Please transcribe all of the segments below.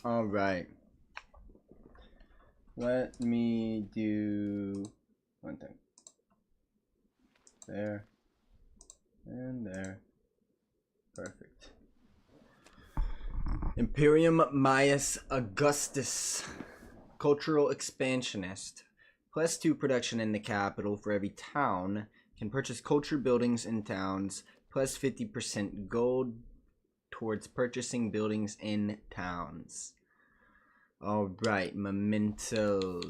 All right. Let me do one thing. There. And there. Perfect. Imperium Maius Augustus. Cultural expansionist. +2 production in the capital for every town. Can purchase culture buildings in towns. +50% gold towards purchasing buildings in towns. Alright, mementos.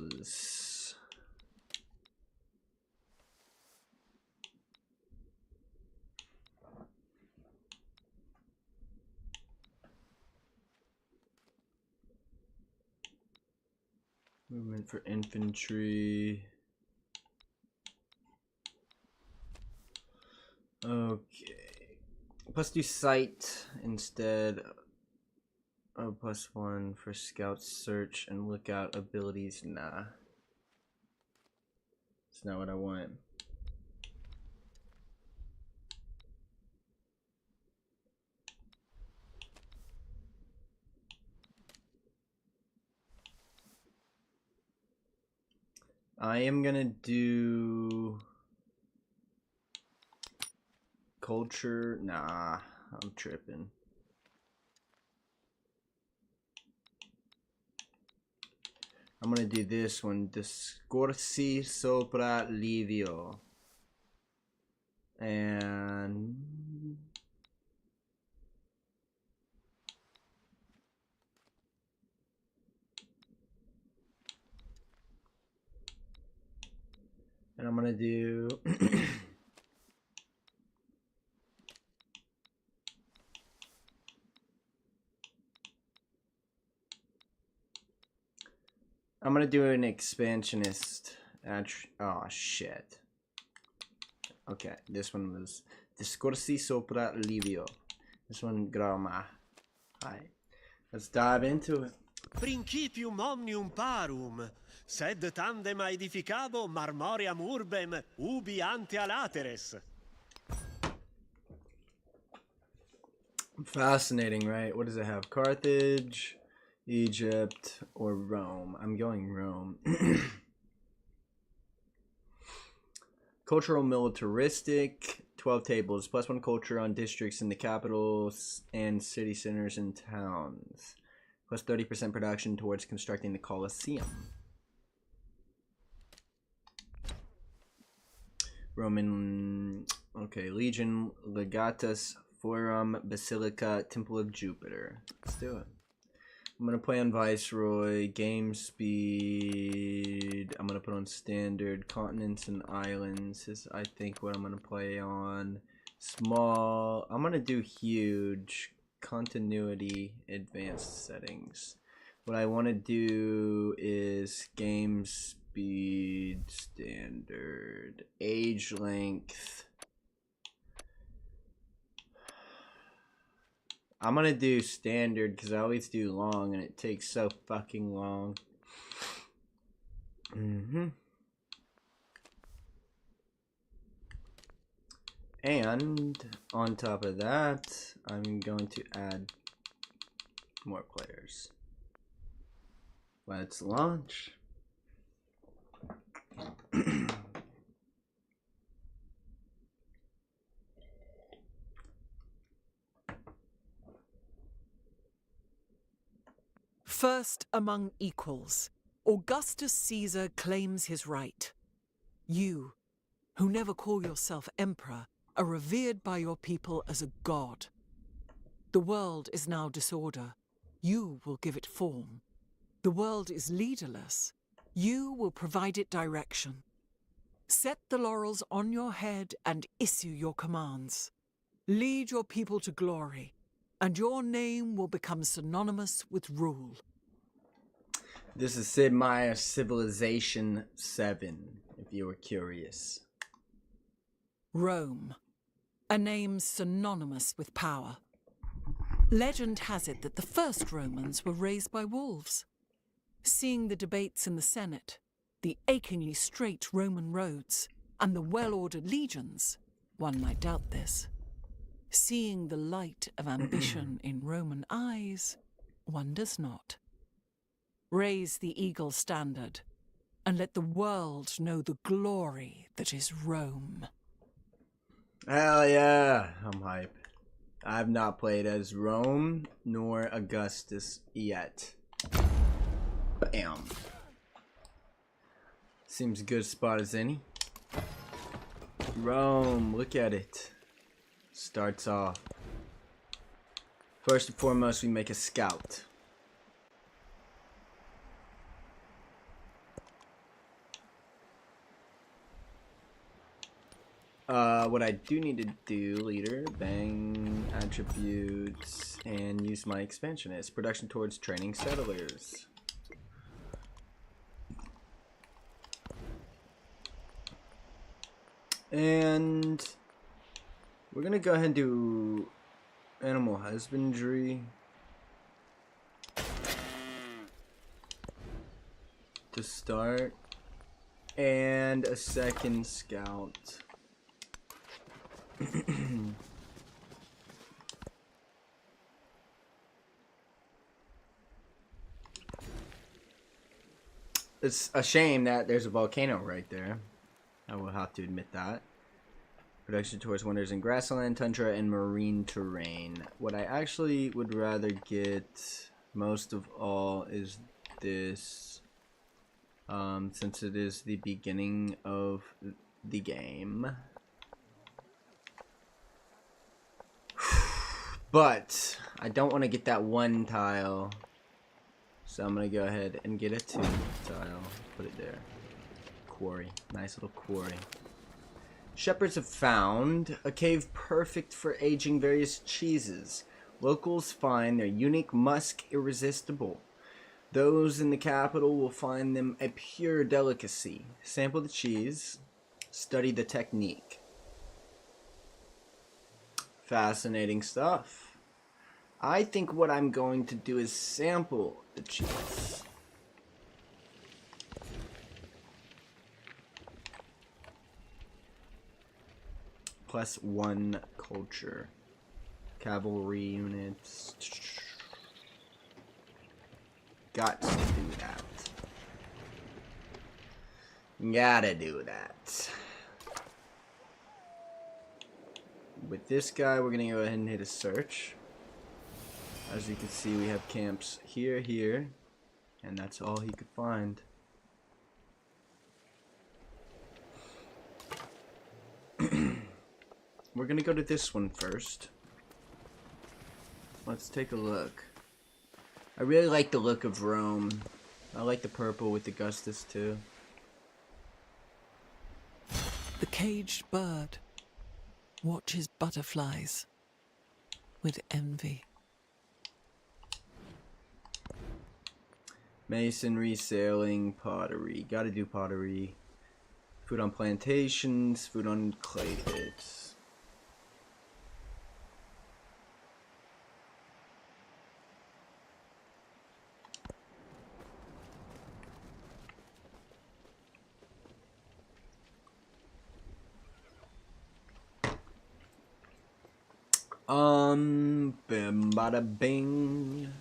Movement for infantry. Okay. +2 sight instead of +1 for scout search and lookout abilities. Nah. That's not what I want. I am gonna do culture. Nah, I'm tripping. I'm gonna do this one. Discorsi sopra Livio. And I'm gonna do I'm gonna do an expansionist. Oh shit. Okay, this one was Discorsi sopra Livio. This one Grama. Alright, let's dive into it. Principium omnium parum, sed tandem aedificabo marmoream urbem ubi ante a lateres. Fascinating, right? What does it have? Carthage, Egypt, or Rome? I'm going Rome. Cultural militaristic, 12 tables, +1 culture on districts in the capitals and city centers and towns. +30% production towards constructing the Colosseum. Roman, okay, Legion, Legatus, Forum, Basilica, Temple of Jupiter. Let's do it. I'm gonna play on Viceroy, game speed. I'm gonna put on standard. Continents and islands is I think what I'm gonna play on. Small. I'm gonna do huge. Continuity, advanced settings. What I want to do is game speed, standard, age length. I'm gonna do standard because I always do long and it takes so fucking long. And on top of that, I'm going to add more players. Let's launch. First among equals, Augustus Caesar claims his right. You, who never call yourself emperor, are revered by your people as a god. The world is now disorder. You will give it form. The world is leaderless. You will provide it direction. Set the laurels on your head and issue your commands. Lead your people to glory, and your name will become synonymous with rule. This is Sid Meier's Civilization 7, if you were curious. Rome, a name synonymous with power. Legend has it that the first Romans were raised by wolves. Seeing the debates in the Senate, the achingly straight Roman roads, and the well-ordered legions, one might doubt this. Seeing the light of ambition in Roman eyes, one does not. Raise the eagle standard, and let the world know the glory that is Rome. Hell yeah, I'm hype. I've not played as Rome nor Augustus yet. Bam. Seems a good spot as any. Rome, look at it. Starts off. First and foremost, we make a scout. What I do need to do, leader, bang, attributes, and use my expansionist. Production towards training settlers. And we're gonna go ahead and do animal husbandry to start, and a second scout. It's a shame that there's a volcano right there. I will have to admit that. Production towards wonders in grassland, tundra, and marine terrain. What I actually would rather get most of all is this, since it is the beginning of the game. But I don't want to get that one tile, so I'm gonna go ahead and get a 2 tile. Put it there. Quarry, nice little quarry. Shepherds have found a cave perfect for aging various cheeses. Locals find their unique musk irresistible. Those in the capital will find them a pure delicacy. Sample the cheese, study the technique. Fascinating stuff. I think what I'm going to do is sample the cheese. +1 culture. Cavalry units. Got to do that. Gotta do that. With this guy, we're gonna go ahead and hit a search. As you can see, we have camps here, here, and that's all he could find. We're gonna go to this one first. Let's take a look. I really like the look of Rome. I like the purple with Augustus too. The caged bird watches butterflies with envy. Masonry, sailing, pottery. Gotta do pottery. Food on plantations, food on clay pits. Bim bada bing.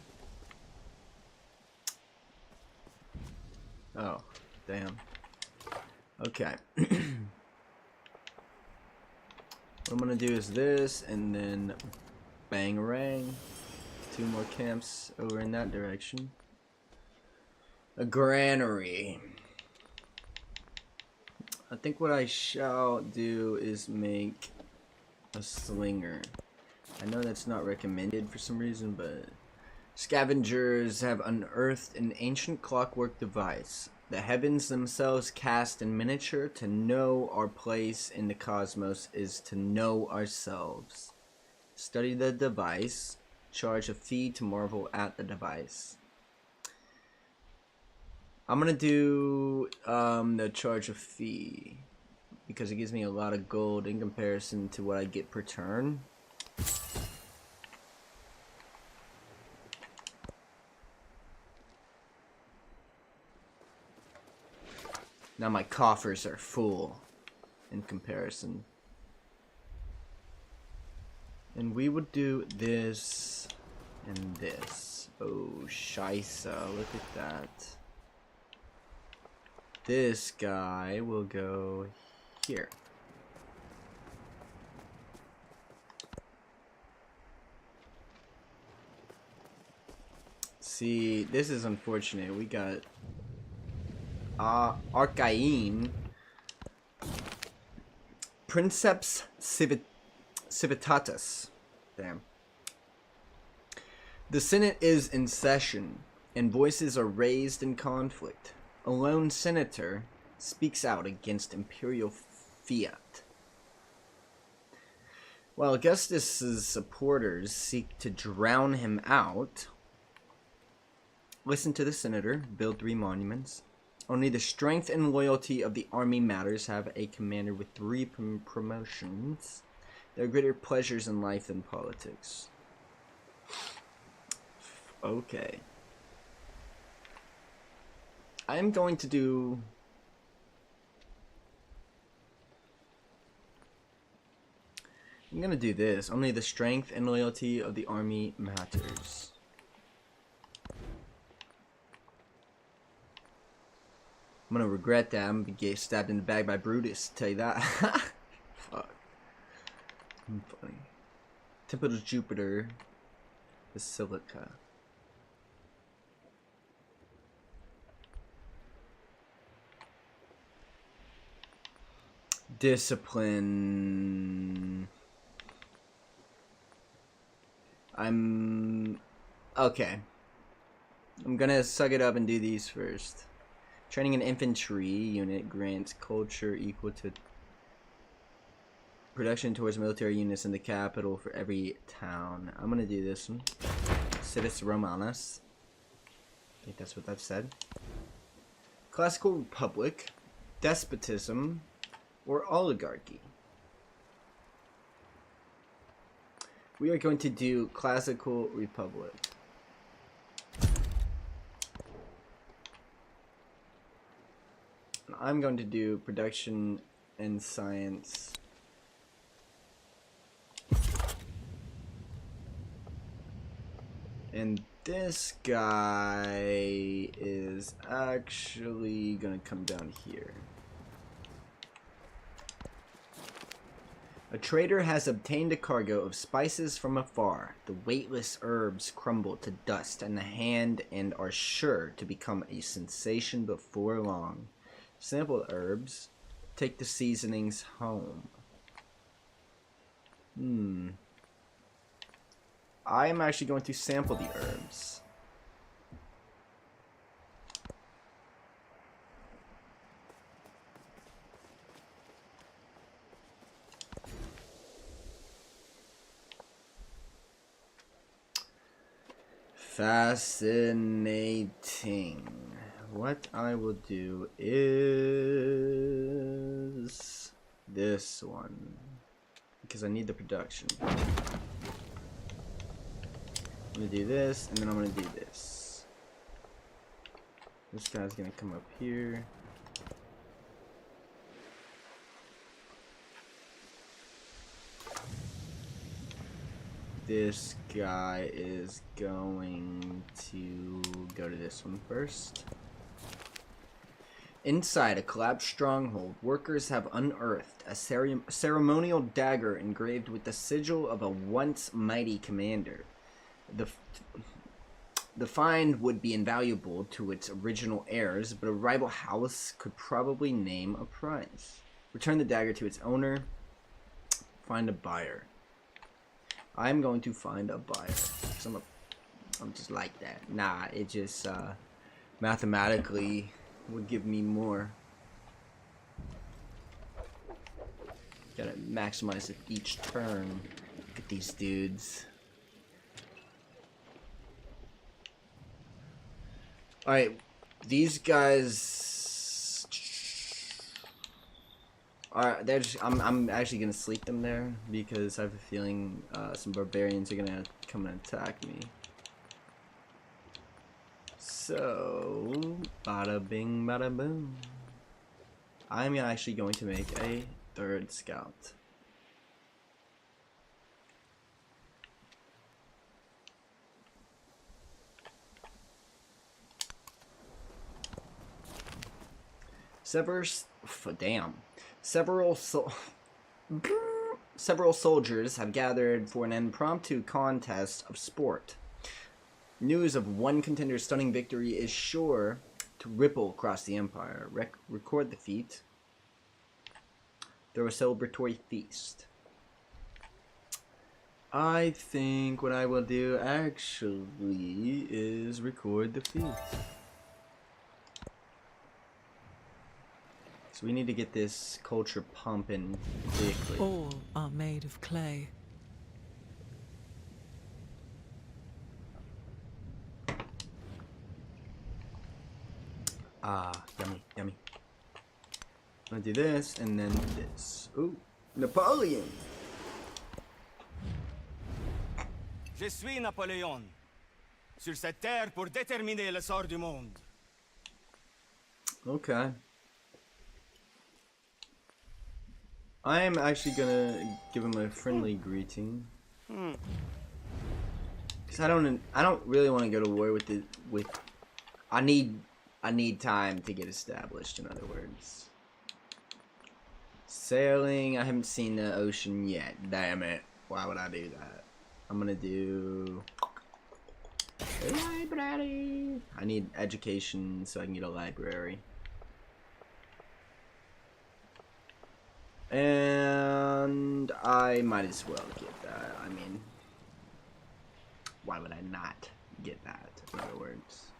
Oh, damn. Okay. What I'm gonna do is this, and then bangarang. 2 more camps over in that direction. A granary. I think what I shall do is make a slinger. I know that's not recommended for some reason, but scavengers have unearthed an ancient clockwork device. The heavens themselves cast in miniature. To know our place in the cosmos is to know ourselves. Study the device. Charge a fee to marvel at the device. I'm gonna do the charge a fee because it gives me a lot of gold in comparison to what I get per turn. Now my coffers are full in comparison. And we would do this and this. Oh, Shisa, look at that. This guy will go here. See, this is unfortunate. We got Archaean Princeps Civitatis. Damn. The Senate is in session, and voices are raised in conflict. A lone senator speaks out against imperial fiat. While Augustus's supporters seek to drown him out, listen to the senator, build 3 monuments. Only the strength and loyalty of the army matters. Have a commander with 3 promotions. There are greater pleasures in life than politics. Okay. I'm going to do... I'm gonna do this. Only the strength and loyalty of the army matters. I'm gonna regret that. I'm gonna get stabbed in the back by Brutus, tell you that. Fuck. I'm funny. Temple of Jupiter. Basilica. Discipline. Okay. I'm gonna suck it up and do these first. Training an infantry unit grants culture equal to production towards military units in the capital for every town. I'm gonna do this one. Civis Romanus. I think that's what that said. Classical Republic, despotism, or oligarchy. We are going to do Classical Republic. I'm going to do production and science. And this guy is actually gonna come down here. A trader has obtained a cargo of spices from afar. The weightless herbs crumble to dust in the hand and are sure to become a sensation before long. Sample the herbs. Take the seasonings home. I am actually going to sample the herbs. Fascinating. What I will do is this one, because I need the production. I'm gonna do this, and then I'm gonna do this. This guy's gonna come up here. This guy is going to go to this one first. Inside a collapsed stronghold, workers have unearthed a ceremonial dagger engraved with the sigil of a once mighty commander. The find would be invaluable to its original heirs, but a rival house could probably name a price. Return the dagger to its owner. Find a buyer. I'm going to find a buyer. I'm just like that. Nah, it just mathematically would give me more. Gotta maximize it each turn. Look at these dudes. Alright, these guys are I'm actually gonna sleep them there because I have a feeling some barbarians are gonna come and attack me. So bada bing bada boom. I'm actually going to make a 3rd scout. Several soldiers have gathered for an impromptu contest of sport. News of one contender's stunning victory is sure to ripple across the empire. Record the feat. Throw a celebratory feast. I think what I will do actually is record the feast. So we need to get this culture pumping quickly. All are made of clay. Ah, yummy, yummy. I'm gonna do this and then this. Ooh, Napoleon! Je suis Napoléon, sur cette terre pour déterminer le sort du monde. Okay. I am actually gonna give him a friendly greeting. Cause I don't really want to go to war with the I need time to get established, in other words. Sailing, I haven't seen the ocean yet. Damn it. Why would I do that? I'm gonna do library. I need education so I can get a library. And I might as well get that. I mean, why would I not get that, in other words?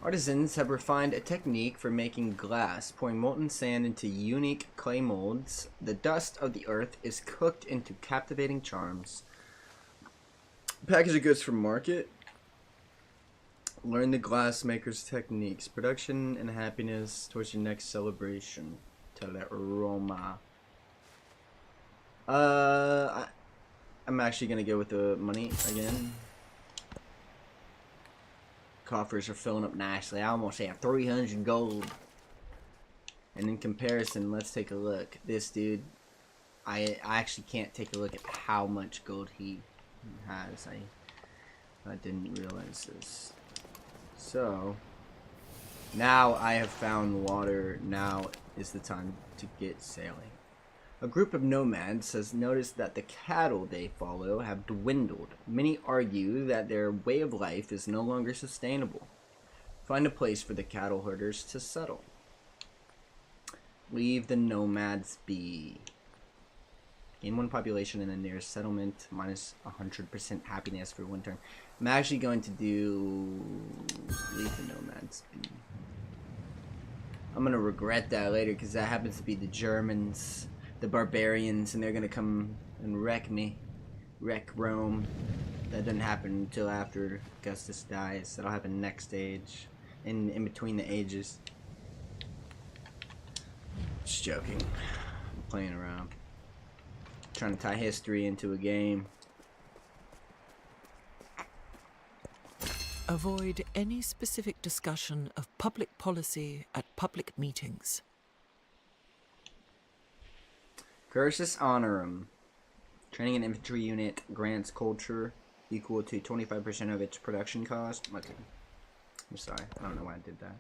Artisans have refined a technique for making glass, pouring molten sand into unique clay molds. The dust of the earth is cooked into captivating charms. Package of goods for market. Learn the glassmaker's techniques. Production and happiness towards your next celebration. Roma. I'm actually gonna go with the money again. Coffers are filling up nicely. I almost have 300 gold. And in comparison, let's take a look. This dude, I actually can't take a look at how much gold he has. I didn't realize this. So now I have found water. Now is the time to get sailing. A group of nomads has noticed that the cattle they follow have dwindled. Many argue that their way of life is no longer sustainable. Find a place for the cattle herders to settle. Leave the nomads be. Gain 1 population in the nearest settlement, minus 100% happiness for 1 turn. I'm actually going to do leave the nomads be. I'm gonna regret that later because that happens to be the Germans, the barbarians, and they're gonna come and wreck me, wreck Rome. That doesn't happen until after Augustus dies. That'll happen next stage, in between the ages. Just joking. I'm playing around, trying to tie history into a game. Avoid any specific discussion of public policy at public meetings. Cursus Honorum. Training an infantry unit grants culture equal to 25% of its production cost. Okay. I'm sorry. I don't know why I did that.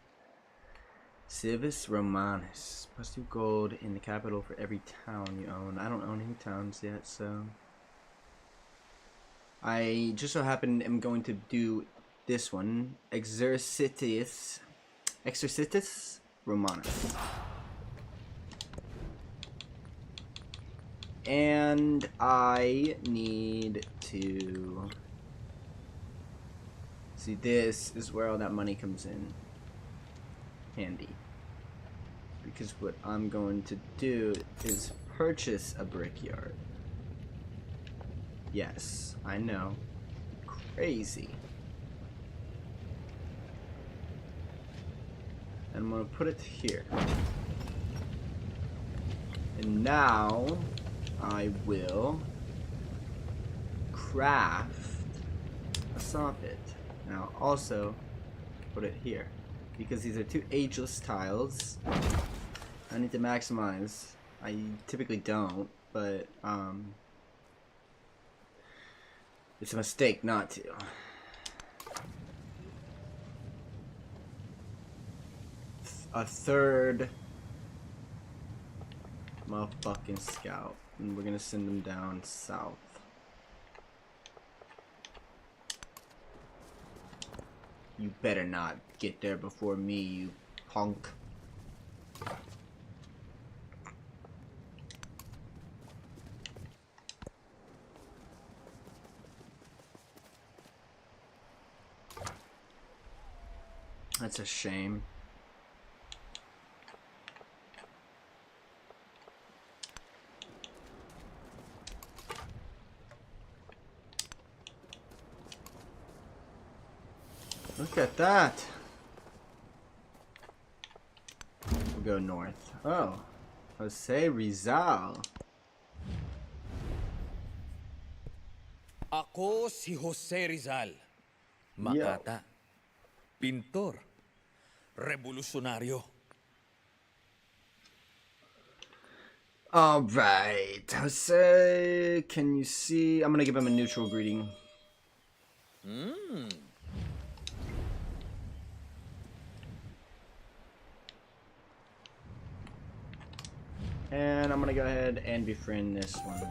Civis Romanus. Plus 2 gold in the capital for every town you own. I don't own any towns yet, so. I just so happen am going to do this one. Exercitus Romanus. And I need to see, this is where all that money comes in handy, because what I'm going to do is purchase a brickyard. Yes, I know, crazy. And I'm gonna put it here, and now I will craft a saw pit. Now also put it here, because these are 2 ageless tiles. I need to maximize. I typically don't, but it's a mistake not to. a third motherfucking scout, and we're gonna send them down south. You better not get there before me, you punk. That's a shame. Look at that. We'll go north. Oh, Jose Rizal. Ako si Jose Rizal. Makata. Pintor. Revolusyonaryo. All right, Jose. Can you see? I'm gonna give him a neutral greeting. And I'm gonna go ahead and befriend this one.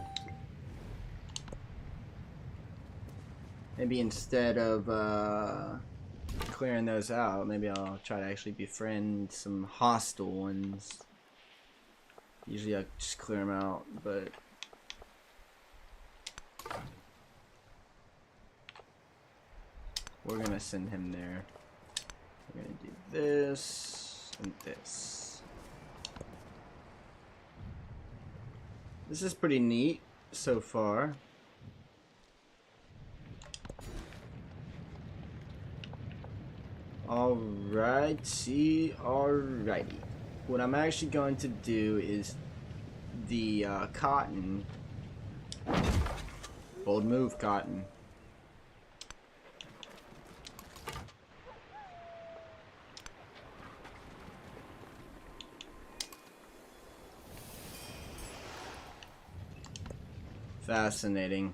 Maybe instead of clearing those out, maybe I'll try to actually befriend some hostile ones. Usually I just clear them out, but we're gonna send him there. We're gonna do this and this. This is pretty neat so far. Alrighty. What I'm actually going to do is the cotton. Bold move, cotton. Fascinating.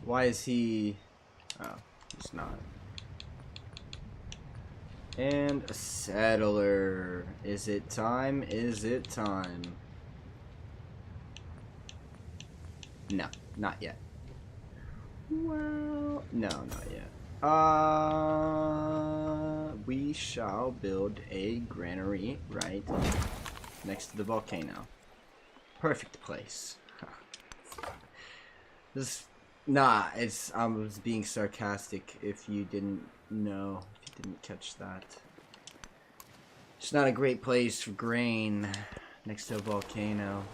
Why is he... Oh, he's not. And a settler. Is it time? Is it time? No, not yet. Well, no, not yet. We shall build a granary right next to the volcano. Perfect place. This, nah, it's, I was being sarcastic if you didn't know, if you didn't catch that. It's not a great place for grain next to a volcano.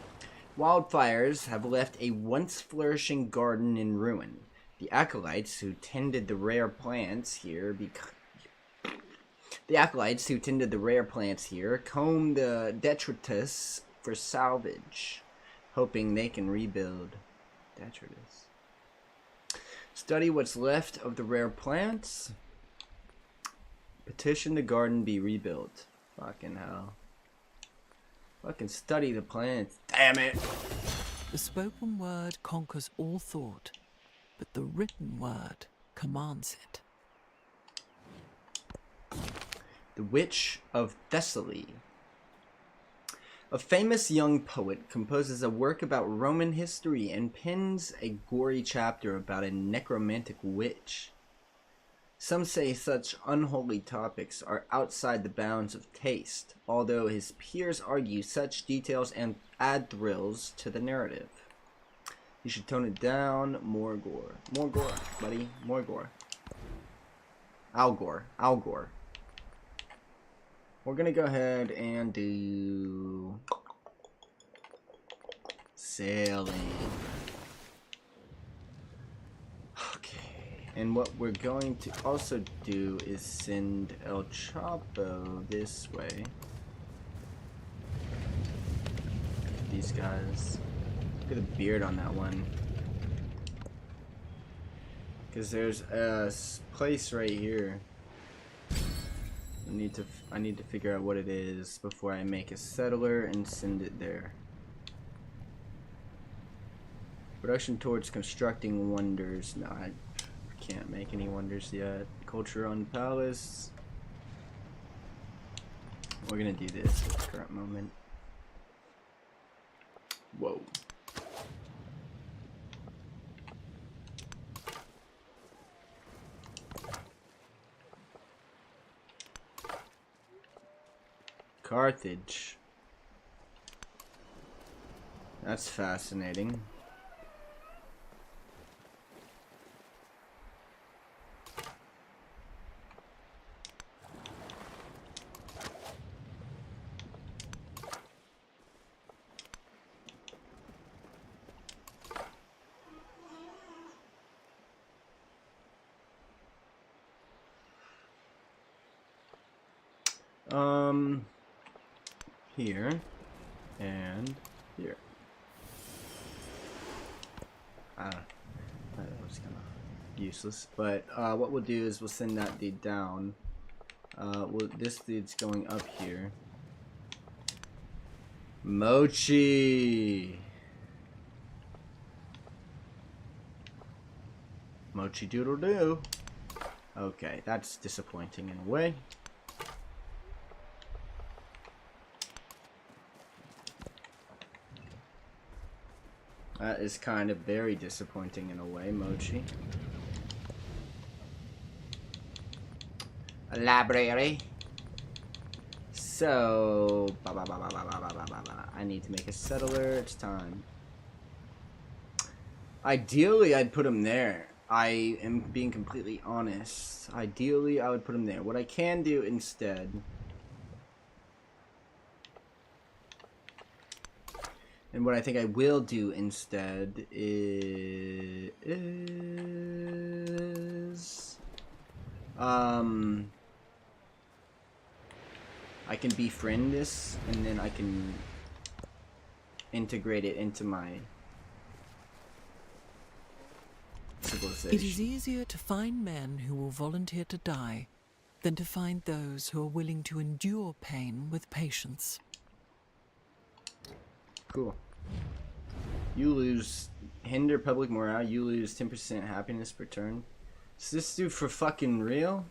Wildfires have left a once flourishing garden in ruin. The acolytes who tended the rare plants here comb the detritus for salvage, hoping they can rebuild. Detritus. Study what's left of the rare plants. Petition the garden be rebuilt. Fucking hell. Fucking study the plants. Damn it! The spoken word conquers all thought, but the written word commands it. The Witch of Thessaly. A famous young poet composes a work about Roman history and pens a gory chapter about a necromantic witch. Some say such unholy topics are outside the bounds of taste, although his peers argue such details and add thrills to the narrative. You should tone it down. More gore. More gore, buddy. More gore. Algor. Algor. We're gonna go ahead and do sailing. Okay. And what we're going to also do is send El Chapo this way. These guys. Look at the beard on that one. Because there's a place right here. I need to figure out what it is before I make a settler and send it there. Production towards constructing wonders. No, can't make any wonders yet. Culture on palace. We're gonna do this at the current moment. Whoa. Carthage. That's fascinating. Here and here. That was kind of useless, but what we'll do is we'll send that dude down. This dude's going up here. Mochi! Mochi doodle doo. Okay, that's disappointing in a way. That is kind of very disappointing in a way, Mochi. A library. So, I need to make a settler. It's time. Ideally, I'd put him there. I am being completely honest. Ideally, I would put him there. What I can do instead... And what I think I will do instead is I can befriend this, and then I can integrate it into my civilization. It is easier to find men who will volunteer to die than to find those who are willing to endure pain with patience. Cool. You lose hinder public morale. You lose 10% happiness per turn. Is this dude for fucking real?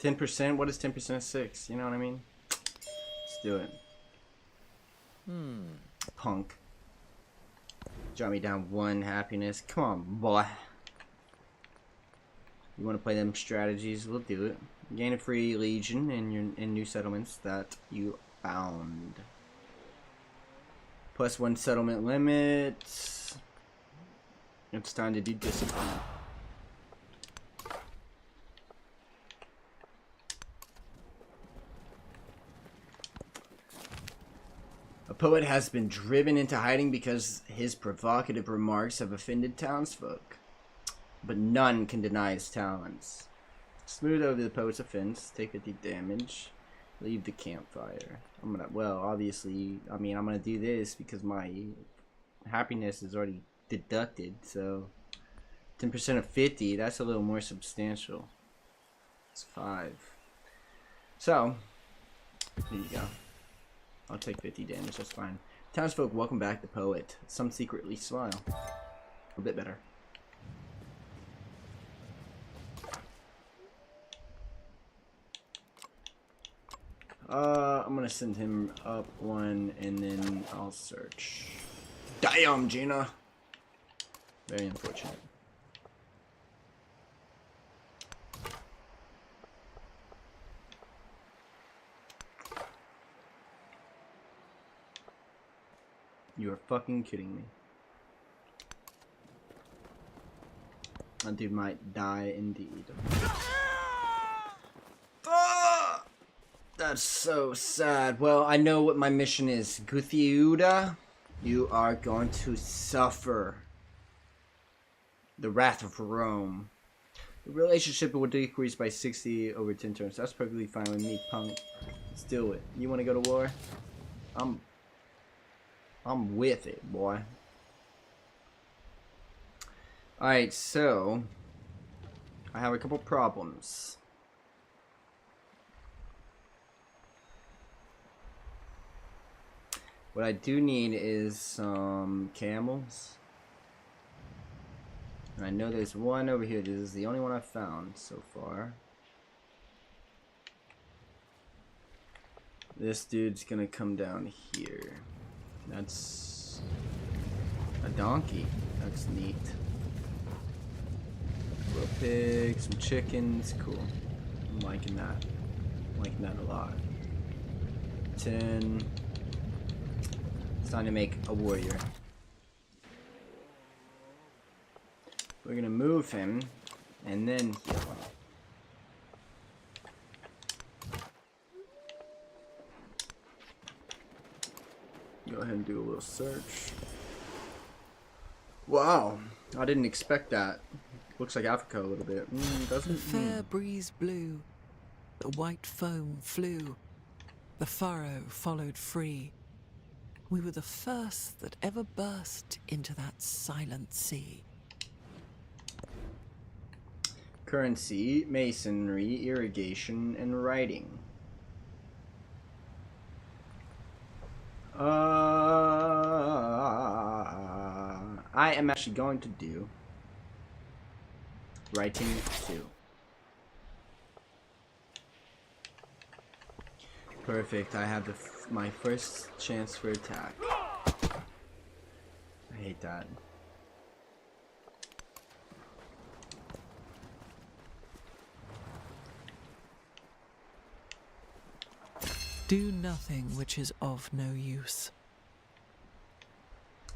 %? What is 10% of 6? You know what I mean? Let's do it. Punk. Drop me down 1 happiness. Come on, boy. You want to play them strategies? We'll do it. Gain a free legion in new settlements that you found. +1 settlement limit. It's time to do discipline. A poet has been driven into hiding because his provocative remarks have offended townsfolk. But none can deny his talents. Smooth over the poet's offense, take 50 damage, leave the campfire. Well, obviously, I'm gonna do this because my happiness is already deducted, so 10% of 50, that's a little more substantial. It's 5. So, here you go. I'll take 50 damage, that's fine. Townsfolk welcome back the poet. Some secretly smile. A bit better. I'm gonna send him up 1 and then I'll search. Damn, Gina! Very unfortunate. You are fucking kidding me. That dude might die indeed. That's so sad. Well, I know what my mission is. Guthiuda, you are going to suffer the wrath of Rome. The relationship will decrease by 60 over 10 turns. That's perfectly fine with me, punk. Let's do it. You want to go to war? I'm with it, boy. Alright, so I have a couple problems. What I do need is some camels. And I know there's one over here. This is the only one I've found so far. This dude's gonna come down here. That's a donkey. That's neat. A little pig, some chickens. Cool. I'm liking that. I'm liking that a lot. 10. It's time to make a warrior. We're gonna move him and then heal him. Go ahead and do a little search. Wow, I didn't expect that. Looks like Africa a little bit. Doesn't The fair breeze blew, the white foam flew, the furrow followed free. We were the first that ever burst into that silent sea. Currency, masonry, irrigation, and writing. I am actually going to do writing 2. Perfect. I have my first chance for attack. I hate that. Do nothing which is of no use.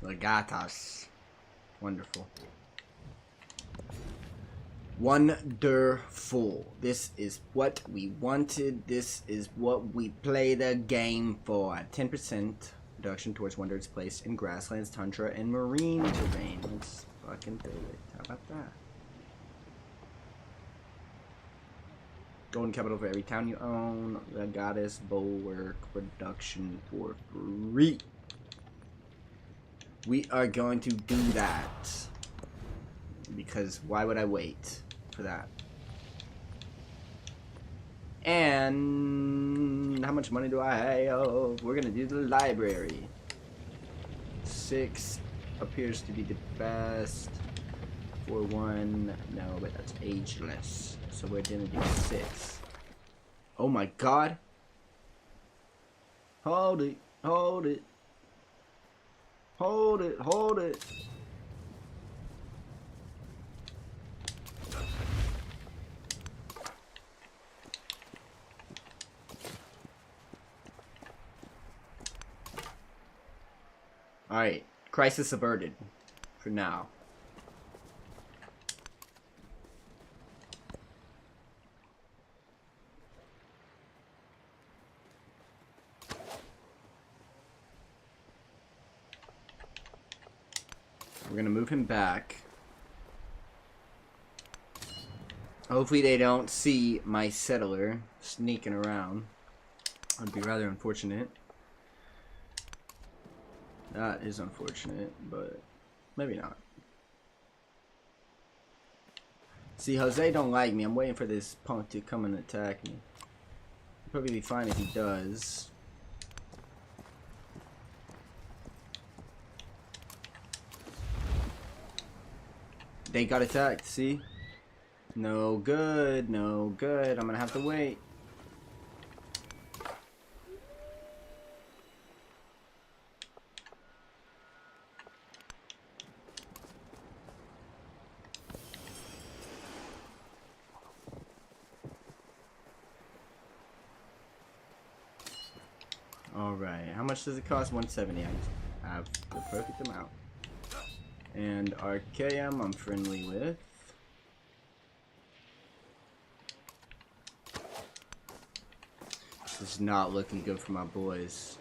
Legatas. Wonderful. Wonderful. This is what we wanted. This is what we play the game for. 10% reduction towards wonders placed in grasslands, tundra, and marine terrain. Let's fucking do it. How about that? Golden capital for every town you own. The goddess bulwark reduction for free. We are going to do that. Because why would I wait for that? And how much money do I have? We're gonna do the library. 6 appears to be the best. 4-1, no, but that's ageless. So we're gonna do 6. Oh my god. Hold it, hold it. Hold it, hold it. Alright, crisis averted. For now. We're gonna move him back. Hopefully they don't see my settler sneaking around. That'd be rather unfortunate. That is unfortunate, but maybe not. See, Jose don't like me. I'm waiting for this punk to come and attack me. It'll probably be fine if he does. They got attacked, see? No good, no good. I'm gonna have to wait. Alright, how much does it cost? 170. I just have the perfect amount. And Archaeum I'm friendly with. This is not looking good for my boys.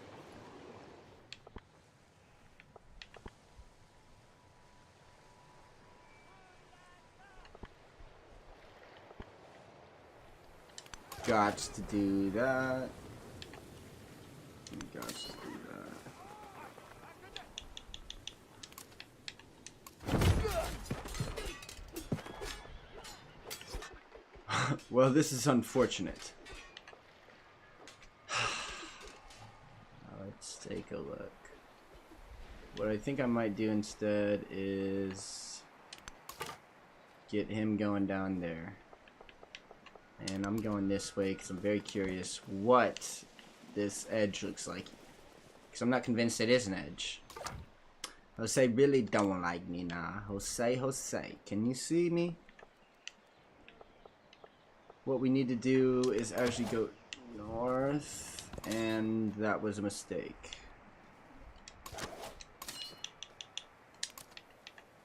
Gots to do that. Gots to do that. Well, this is unfortunate. Let's take a look. What I think I might do instead is get him going down there. And I'm going this way because I'm very curious what this edge looks like. Because I'm not convinced it is an edge. Jose really don't like me now. Jose, can you see me? What we need to do is actually go north, and that was a mistake.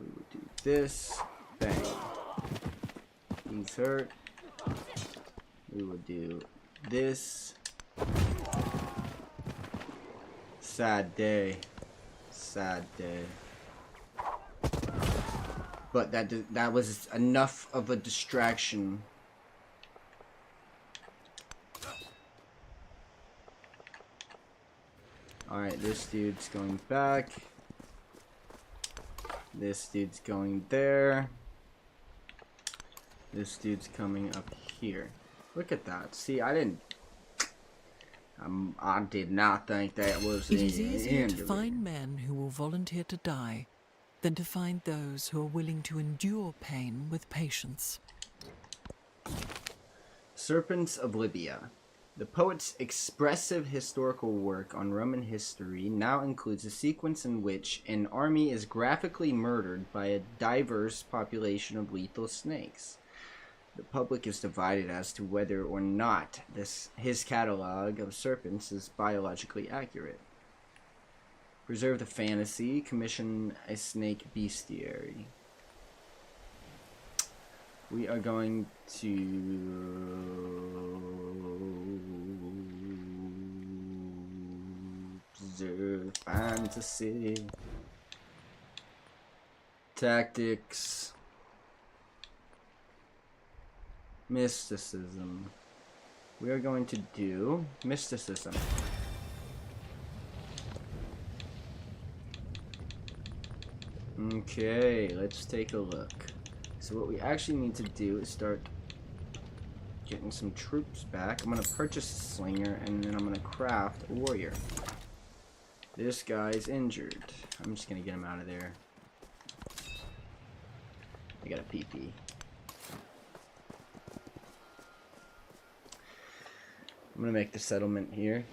We will do this, bang. He's hurt. We will do this. Sad day. Sad day. But that was enough of a distraction. Alright, this dude's going back. This dude's going there. This dude's coming up here. Look at that. See, I did not think that was It the is easier end to of find men who will volunteer to die than to find those who are willing to endure pain with patience. Serpents of Libya. The poet's expressive historical work on Roman history now includes a sequence in which an army is graphically murdered by a diverse population of lethal snakes. The public is divided as to whether or not his catalog of serpents is biologically accurate. Preserve the fantasy, commission a snake bestiary. We are going to preserve fantasy. Tactics. Mysticism. We are going to do mysticism. Okay, let's take a look. So what we actually need to do is start getting some troops back. I'm going to purchase a slinger, and then I'm going to craft a warrior. This guy's injured. I'm just going to get him out of there. I got a PP. I'm going to make the settlement here.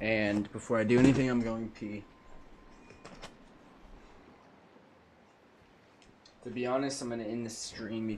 And before I do anything, I'm going to pee. To be honest, I'm going to end the stream